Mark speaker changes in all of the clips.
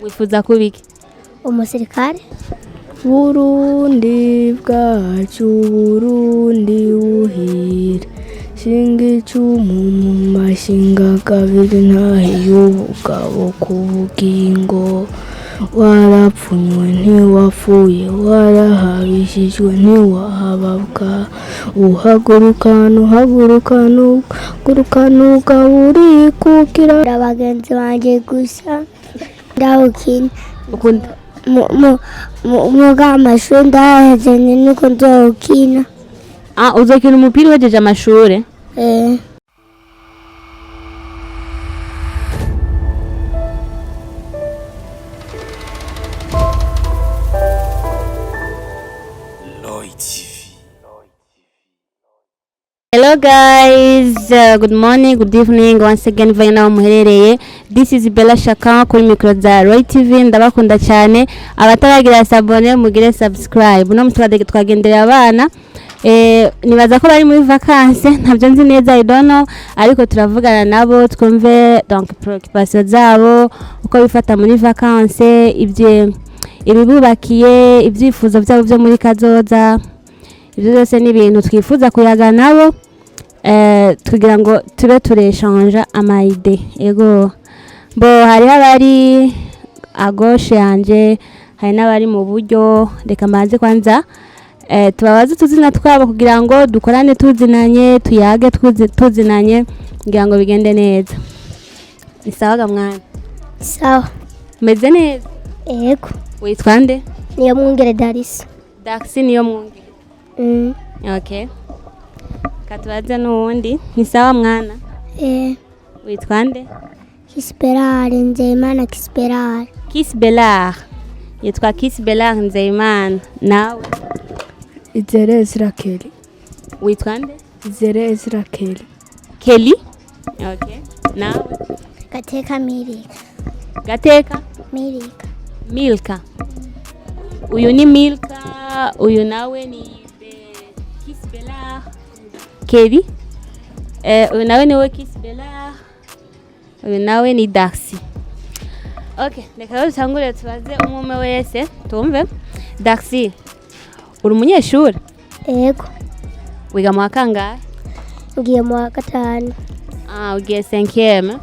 Speaker 1: wifuza kuba iki?
Speaker 2: Umusirikare.
Speaker 3: Burundi bwacu Burundi buhire shinga icumu mu mashinga kabiri ntahe y'ubugabo ku bugingo warapfunywe ntiwapfuye warahabishijwe ntiwahababwa uhagurukana ugaburi kukira
Speaker 2: Abagenzi banje gusa ndawukina
Speaker 1: Ukunda
Speaker 2: muga amashuri ndaheze nuko nzawukina.
Speaker 1: Uzokina umupira uhejeje amashuri? Hello guys, good morning, good evening, once again vanya naho muherereye. This is Bella Shaka kuri micro za Roy TV. Ndabakunda cyane, abataragira sabone mugire subscribe. No mutwadege twagenderera abana nibaza ko bari muri vacances, ntabyo nzi neza, I don't know, ariko turavugana nabo twumve donc preoccupation zabo uko bifata muri vacances, ibibubakiye, ibyifuzo byabo byo muri kazoza. Ibyo byose ni ibintu twifuza kuyaga nabo tugira ngo tube tureshange amayide. Ego bo hari abari agoshe yanje, hari n'abari mu buryo. Reka maze kwanza tubabaze tuzina twabo kugira ngo dukorane tuzinanye, tuyage tuzinanye kugira ngo bigende neza. Isawaga mwana?
Speaker 2: Sawa.
Speaker 1: Meze neza?
Speaker 2: Yego.
Speaker 1: Witwa nde?
Speaker 2: Niyo mwungere Darisi.
Speaker 1: Darisi niyo mwungere. Okay. Katubaze n'uwundi. Ni sawa mwana? Witwa nde?
Speaker 2: Kisberare Nzeyimana Kisberare.
Speaker 1: Kisberare. Yitwa Kisberare Nzeyimana. Nawe?
Speaker 3: Izere Ezra Kelly.
Speaker 1: Witwa nde?
Speaker 3: Izere Ezra Kelly.
Speaker 1: Kelly? Okay. Nawe?
Speaker 2: Gateka Milika.
Speaker 1: Gateka?
Speaker 2: Milika.
Speaker 1: Milka. Uyu ni Milka, uyu nawe ni Kisberare Kelly. Uyu nawe niwe Kisberare, uyu nawe ni Darcy. Okay, reka dutangure tubaze umwe wese tumve. Darcy, uri umunyeshuri?
Speaker 2: Yego.
Speaker 1: Wiga mu wa kangahe?
Speaker 2: Ngiye mu wa gatanu.
Speaker 1: Ugiye 5e?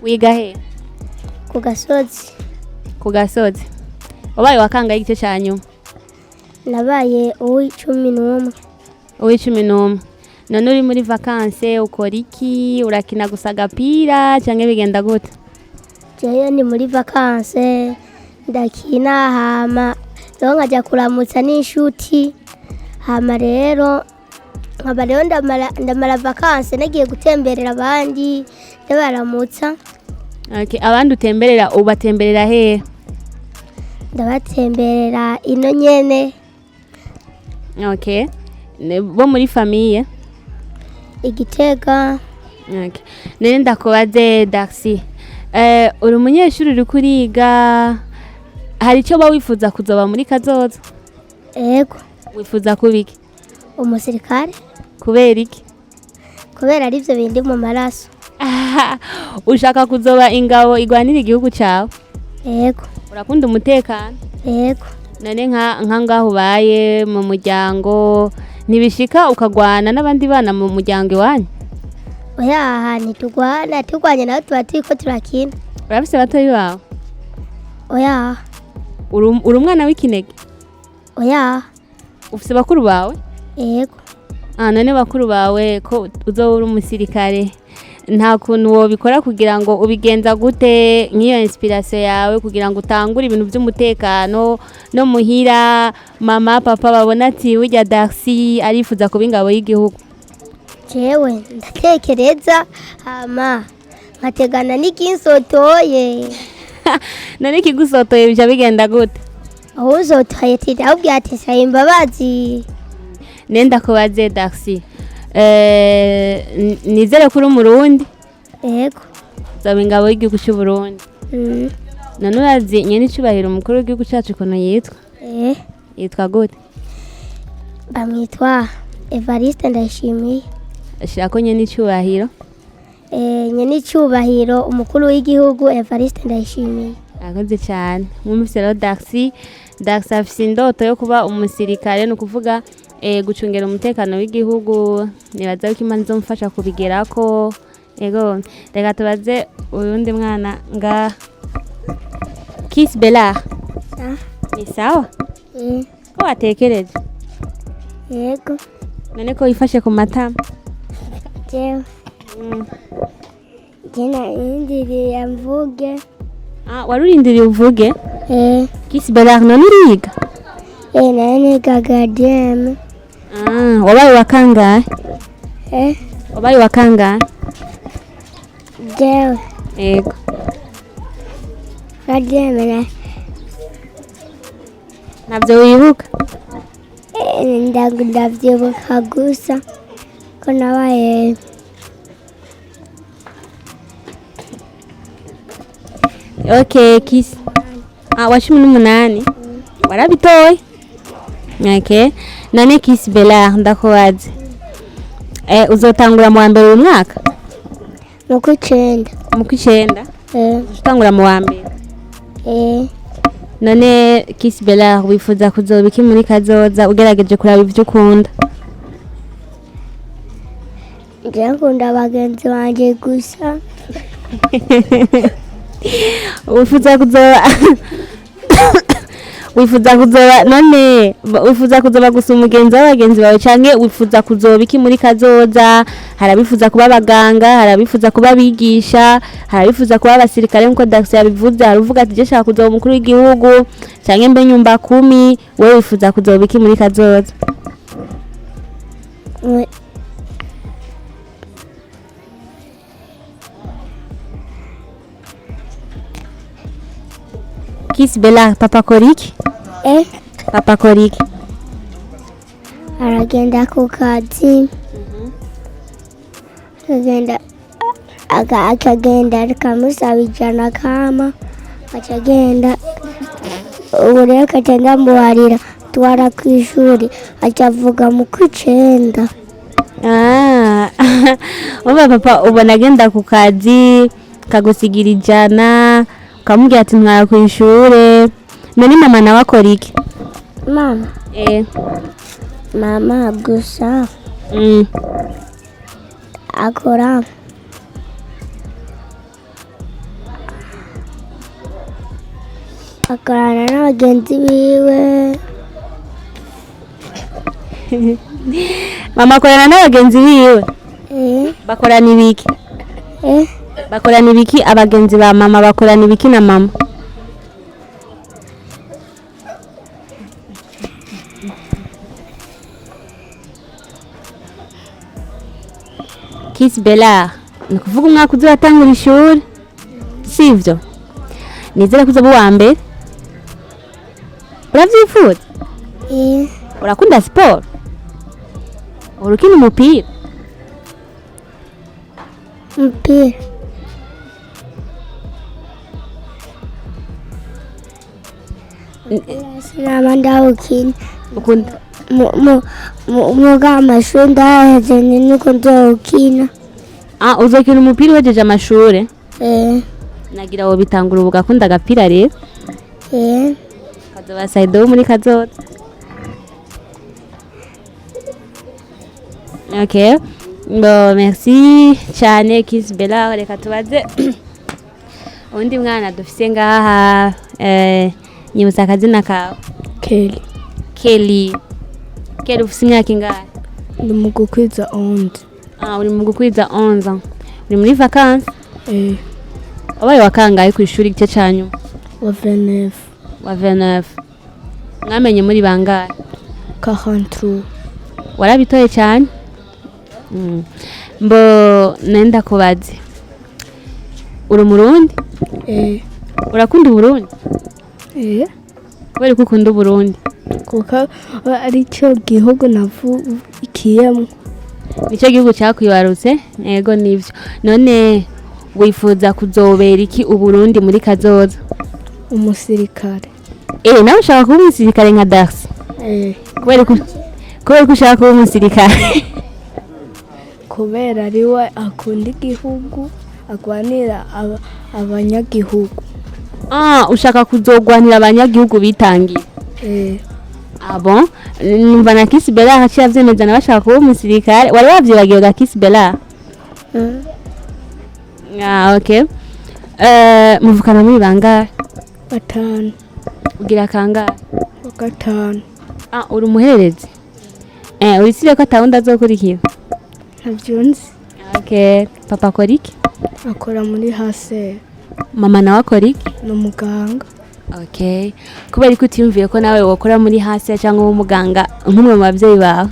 Speaker 1: Wiga he?
Speaker 2: Ku Gasozi.
Speaker 1: Ku Gasozi. Wabaye wa kangahe igice cya nyuma?
Speaker 2: Nabaye uw'11.
Speaker 1: Uw'11. None uri muri vacances ukora iki? Urakina gusa agapira cyangwa bigenda gute?
Speaker 2: Jewe ni muri vacances ndakina hama rero nkajya kuramutsa n'inshuti, hama rero ndamara vacances nagiye gutemberera abandi ndabaramutsa.
Speaker 1: Okay, abandi utemberera ubatemberera he?
Speaker 2: Ndabatemberera ino nyene.
Speaker 1: Okay. Bo muri famille?
Speaker 2: Igitega.
Speaker 1: Okay. Nene ndakubaze Darcy. Uri umunyeshuri uri kuriga, hari icyo ba wifuza kuzoba muri kazoza?
Speaker 2: Yego.
Speaker 1: Wifuza kuba iki?
Speaker 2: Umusirikare.
Speaker 1: Kubera iki?
Speaker 2: Kubera ari byo bindi mu maraso.
Speaker 1: Ushaka kuzoba ingabo igwanira igihugu cyawe?
Speaker 2: Yego.
Speaker 1: Urakunda umutekano?
Speaker 2: Yego.
Speaker 1: None nka ngaho ubaye mu muryango nibishika ukagwana n'abandi bana mu muryango iwanyu?
Speaker 2: Oya, turwanye nawe tuba turiko turakina.
Speaker 1: Urafise batoyi bawe?
Speaker 2: Oya.
Speaker 1: Uri umwana w'ikinege?
Speaker 2: Oya.
Speaker 1: Ufise bakuru bawe?
Speaker 2: Yego.
Speaker 1: None bakuru bawe ko uzoba uri umusirikare, nta kuntu wobikora kugira ngo ubigenza gute nk'iyo inspiration yawe kugira ngo utangure ibintu by'umutekano no muhira mama papa babona ati ujya Darcy arifuza kuba ingabo y'igihugu?
Speaker 2: Jewe ndatekereza hama nkategana n'ikinsotoye.
Speaker 1: None kigusotoye bija bigenda gute?
Speaker 2: Aho uzotoye tidabwira ati saye imbabazi.
Speaker 1: Nenda kubaze Darcy. Nizere kuri umurundi?
Speaker 2: Yego.
Speaker 1: Zaba ingabo y'igihugu cy'u Burundi. None urazi nyene icubahiro umukuru w'igihugu cyacu kono yitwa? Yitwa gute?
Speaker 2: Bamwitwa Evariste Ndayishimiye.
Speaker 1: Ashaka nyene icubahiro?
Speaker 2: Nyene icubahiro umukuru w'igihugu Evariste Ndayishimiye.
Speaker 1: akoze cyane mwumvise rero Daxi afise indoto yo kuba umusirikare, ni ukuvuga gucungera umutekano w'igihugu. Nibaza ko Imana izomufasha kubigerako. Ego reka tubaze uyundi mwana nga Kiss Bella. Ni sawa ko watekereje?
Speaker 2: Yego.
Speaker 1: None ko wifashe ku matama?
Speaker 2: Jewe jena indiriye mvuge.
Speaker 1: Warurindiriye uvuge? Kiss Bella none uriga?
Speaker 2: Nane gagademe.
Speaker 1: Wabaye wa kangahe? Wabaye wa kangahe?
Speaker 2: Jewe.
Speaker 1: Yego.
Speaker 2: Gademe
Speaker 1: ntabyo wibuka?
Speaker 2: ndavyibuka gusa ko nabaye
Speaker 1: okay. Kiss wa 18 warabitoye? Okay. None Kiss Bella ndakubaze uzotangura mu wa mbere uyu mwaka?
Speaker 2: mu kw'icenda.
Speaker 1: Mu kw'icenda utangura mu wa mbere? None Kiss Bella wifuza kuzoba iki muri kazoza ugerageje kuraba ivyo ukunda?
Speaker 2: Nje nkunda abagenzi banje gusa.
Speaker 1: Wifuza kuzoba none wifuza kuzoba gusa umugenzi w'abagenzi bawe canke wifuza kuzoba iki muri kazoza? Harabifuza kuba abaganga, harabifuza kuba abigisha, harabifuza kuba abasirikare nkuko Daxi yabivuze, haravuga ati je shaka kuzoba umukuru w'igihugu canke mbe nyumba 10. Wewe wifuza kuzoba iki muri kazoza? Kiss Bella papa koriki? Papa koriki
Speaker 2: aragenda ku kazi. akagenda akamusaba ijana kama akagenda ubu rero akagenda muharira twara ku ishuri acavuga mu kw'icenda.
Speaker 1: Uba papa ubona agenda ku kazi kagusigira ijana ukamubwira ati ntwara ku ishure. None mama nawe akora iki?
Speaker 2: Mama gusa akorana n'abagenzi biwe.
Speaker 1: Mama akorana n'abagenzi biwe? Bakorana ibiki? Bakorana ibiki abagenzi ba mama? Bakorana ibiki na mama? Kiss Bella ni kuvuga umwaka uzoratangura ishuri sivyo? Nizere kuzoba uwa mbere. Uravyifuza? Urakunda siporo? Urukina umupira?
Speaker 2: Sinama ndawukina.
Speaker 1: Ukunda?
Speaker 2: Muga amashuri ndaheze nuko nzawukina.
Speaker 1: Uzokina umupira uhejeje amashure? Nagira wo bitangura ubu gakunda agapira rero? Kazoba saido wo muri kazoza? Okay. Bon, merci cyane Kiss Bella. Reka tubaze undi mwana dufise ngaha nyibuza akazina kawe? Kelly ufise imyaka ingahe?
Speaker 3: Ndi mu gukwiza 11.
Speaker 1: Uri mu gukwiza 11. Uri muri vacances? Wabaye wakangaye ku ishuri gice cyanyu?
Speaker 3: Wa 29.
Speaker 1: Wa 29. Mwamenye muri bangahe?
Speaker 3: 43.
Speaker 1: Warabitoye cyane? Mbo nenda kubaze uri Umurundi? Urakunda Uburundi? Kubera ko ukunda Uburundi?
Speaker 3: Kuko ari cyo gihugu navukiyemo.
Speaker 1: Nicyo gihugu cyakwibarutse? Yego nivyo. None wifuza kuzobera iki Uburundi muri kazoza?
Speaker 3: Umusirikare.
Speaker 1: Nawe ushaka kuba umusirikare nka Daxi? Kubera ko ushaka kuba umusirikare?
Speaker 3: Kubera ariwe akunda igihugu, agwanira abanyagihugu.
Speaker 1: ushaka kuzogwanira abanyagihugu bitangiye. Bon numva na Kiss Bella haciye avyemeza nabashaka kuba umusirikare wari wavyibagiwe ga Kiss Bella. Okay. Muvukana muri bangahe?
Speaker 3: 5.
Speaker 1: Ugira kangahe?
Speaker 3: 5.
Speaker 1: Uri umuhererezi? Urisire ko atawundi azokurikira?
Speaker 3: Ntabyo nzi.
Speaker 1: Okay. Papa akora iki?
Speaker 3: Akora muri hase.
Speaker 1: Mama nawe akora iki?
Speaker 3: Ni umuganga.
Speaker 1: Okay. Kubera ko utiyumviye ko nawe wakora muri hase cyangwa umuganga nk'umwe mu bavyeyi bawe?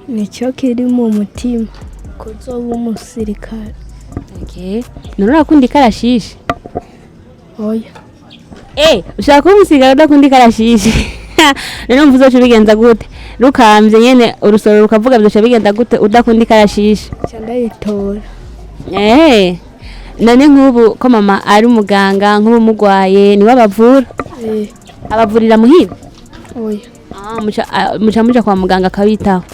Speaker 3: Nicyo kiri mu mutima kuzoba umusirikare.
Speaker 1: Okay. None urakunda ikarashishi?
Speaker 3: Oya.
Speaker 1: Ushaka kuba umusirikare udakunda ikarashishi? None mvuze bigenza gute? Rukamvye nyene urusoro rukavuga byo bigenda gute udakunda ikarashishi?
Speaker 3: Cyandayitora.
Speaker 1: None nk'ubu ko mama ari umuganga nk'ubu mugwaye niwe abavura? Abavurira muhira?
Speaker 3: Oya.
Speaker 1: Muca kwa muganga akabitaho?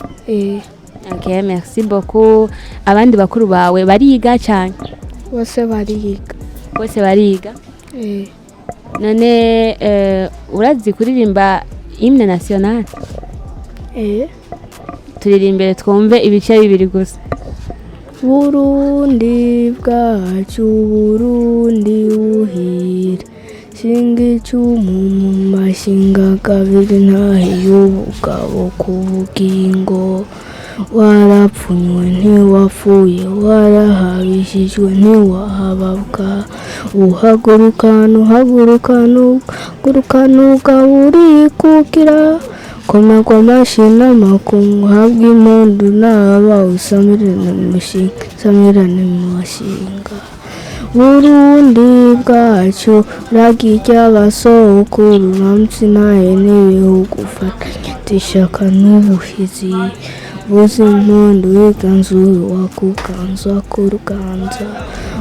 Speaker 1: Okay, merci beaucoup. Abandi bakuru bawe bariga cyane?
Speaker 3: Bose bariga.
Speaker 1: Bose bariga? None urazi kuririmba hymne national? Turirimbere twumve ibice bibiri gusa.
Speaker 3: Burundi bwacu Burundi uhire shinga icumu mu mashinga kabiri ntahiy'ubugabo ku bugingo warapfunywe ntiwapfuye warahabishijwe ntiwahababwa uhagurukana urikukira komekwa amashina makungu habwa impundu n'aba usamirane mu mashinga Burundi bwacu ragirya abasokuru namsinaye n'ibihugu fatanya tishaka n'ubuhizi buzi impundu wiganzu wakuganza kuruganza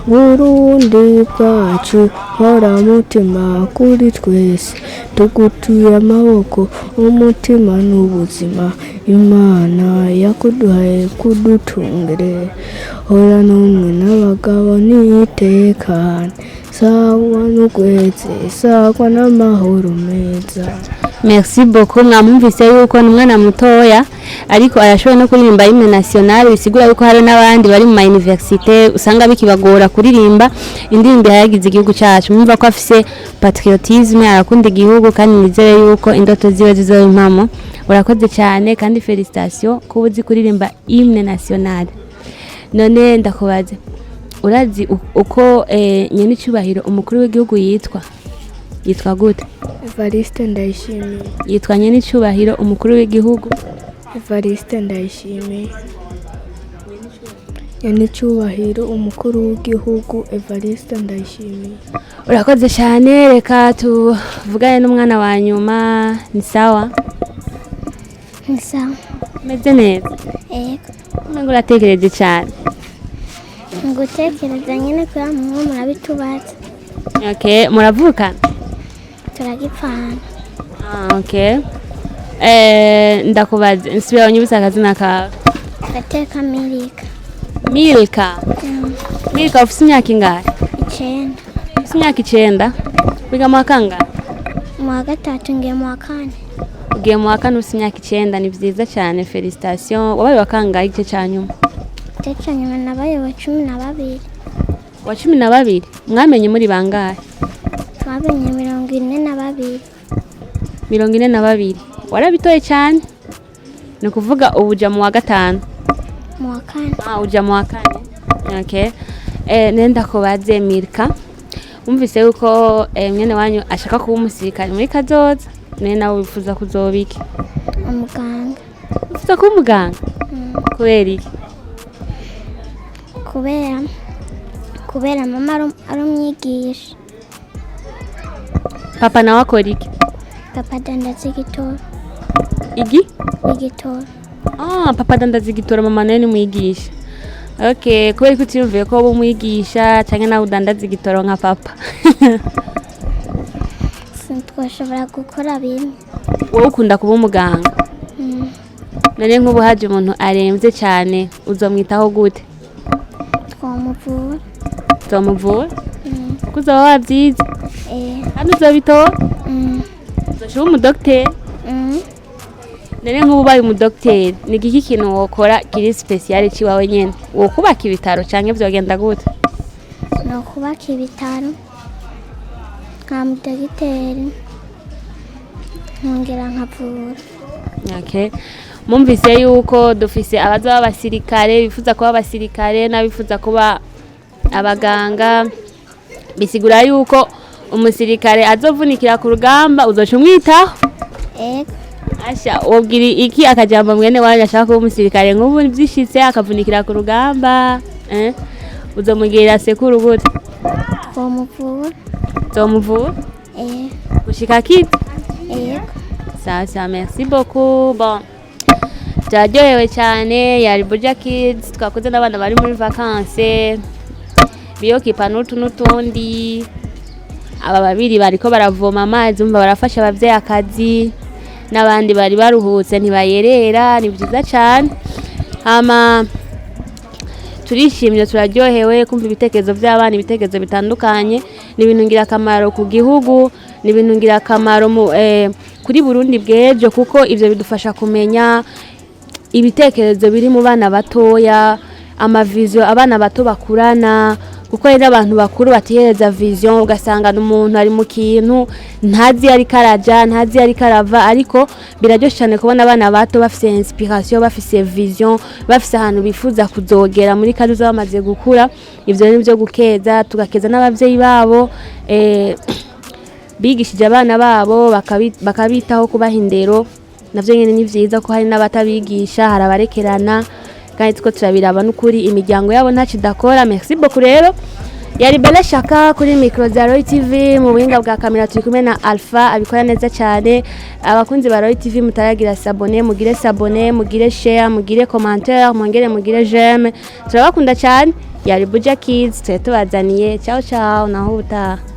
Speaker 3: Burundi bwacu hora mutima kuri twese tugutuye amaboko umutima n'ubuzima Imana yakuduhaye kudutungire hora n'umwe n'abagabo nitekane sawa n'ugweze sawa n'amahoro meza.
Speaker 1: Merci beaucoup. Mwamumvise yuko n'umwana mutoya ariko arashoboye no kuririmba hymne national bisigura yuko hari n'abandi bari mu université usanga bikibagora kuririmba indirimbo yagize igihugu cyacu. Mwumva ko afise patriotisme arakunda igihugu kandi nizere yuko indoto ziwe zizoba impamo. Urakoze cyane kandi félicitations kubuzi kuririmba hymne national. None ndakubaze urazi uko nyene cyubahiro umukuru w'igihugu yitwa gute?
Speaker 3: Evariste Ndayishimiye.
Speaker 1: Yitwa nyene cyubahiro umukuru w'igihugu?
Speaker 3: Evariste Ndayishimiye. Nyene cyubahiro umukuru w'igihugu Evariste Ndayishimiye.
Speaker 1: Urakoze cyane, reka tuvugane n'umwana wa nyuma. Ni sawa?
Speaker 2: Ni sawa.
Speaker 1: Meze neza? Ngo uratekereje cyane?
Speaker 2: Ngutekereza nyine kwa mwe murabitubaza.
Speaker 1: Okay, muravukana?
Speaker 2: Turagipfana.
Speaker 1: Okay. Ndakubaze nsubira unyibutsa akazina kawe.
Speaker 2: Gateka Milika.
Speaker 1: Milika? Milika ufite imyaka ingahe?
Speaker 2: 9.
Speaker 1: Ufite imyaka 9? Wiga mu kangahe?
Speaker 2: Mu 3 ngiye mu 4.
Speaker 1: Ugiye mu 4 ufite imyaka 9 ni byiza cyane, félicitations. Wabaye wa kangahe igice cya nyuma?
Speaker 2: Igice cya nyuma nabaye wa 12.
Speaker 1: Wa 12? Mwamenye muri bangahe?
Speaker 2: Twamenye 42.
Speaker 1: 42? Warabitoye cyane? Ni kuvuga ubuja mu wa 5?
Speaker 2: Mu wa 4.
Speaker 1: Uja mu wa 4. Okay. Nenda kubaze Milka. Umvise yuko mwene wanyu ashaka kuba umusirikare muri kazoza. Nene nawe wifuza kuzoba iki?
Speaker 2: Umuganga.
Speaker 1: Wifuza kuba umuganga? Kubera iki?
Speaker 2: Kubera mama ari umwigisha.
Speaker 1: Papa nawe akora iki?
Speaker 2: Papa dandaza igitoro. Igitoro.
Speaker 1: Papa dandaza igitoro, mama nawe ni mwigisha. Okay, kubera ko utiyumviye ko uba umwigisha cyangwa nawe udandaza igitoro nka papa?
Speaker 2: Twashobora gukora bimwe.
Speaker 1: Wowe ukunda kuba umuganga? None nk'ubu haje umuntu aremvye cyane uzomwitaho gute?
Speaker 2: Twamuvura.
Speaker 1: Uzomuvura? ko uzoba wavyize kandi uzobitora uzoshira umudokiteri none nk'ubu ubaye umudokiteri ni iki kintu wokora kiri special ciwawe nyene wokubaka ibitaro canke vyogenda gute
Speaker 2: no kubaka ibitaro nka mudogiteri nkongera nkavura.
Speaker 1: Okay. Mumvise yuko dufise abaza b'abasirikare bifuza kuba abasirikare n'abifuza kuba abaganga bisigura yuko umusirikare azovunikira ku rugamba uzoca umwitaho. Asha wobwira iki akajambo mwene wanyu ashaka kuba umusirikare nk'ubu byishitse akavunikira ku rugamba uzomugirira sekuru gute uzomuvura gushika kiti sasa merci beaucoup bon Jaryohewe cyane yari Buja Kids twakoze n'abana bari muri vacances biyokipa n'utundi aba babiri bariko baravoma amazi umva barafasha abavyeyi akazi n'abandi bari baruhutse ntibayerera ni byiza cyane turishimye turaryohewe kumva ibitekerezo by'abana ibitekerezo bitandukanye ni ibintu ngira akamaro ku gihugu ni ibintu ngira akamaro kuri Burundi bw'ejo kuko ivyo bidufasha kumenya ibitekerezo biri mu bana batoya amavision abana bato bakurana kuko rero abantu bakuru batihereza vision ugasanga umuntu ari mu kintu ntazi ari karaja ntazi ari karava ariko biraryoshye cyane kubona abana bato bafise inspiration bafise vision bafise ahantu bifuza kuzogera muri karuza bamaze gukura ivyo ni byo gukeza tugakeza n'abavyeyi babo bigishije abana babo bakabitaho kubaha indero navyo nyene ni vyiza ko hari n'abatabigisha harabarekerana kandi tuko turabiraba n'ukuri imiryango yabo ntaci dakora. Merci beaucoup rero yari Bella Shaka kuri micro za Roy TV mu buhinga bwa kamera turi kumwe na Alpha abikora neza cyane abakunzi ba Roy TV mutaragira sabone mugire sabone mugire share mugire commentaire mwongere mugire j'aime turabakunda cyane yari Buja Kids tubazaniye ciao ciao naho utaha.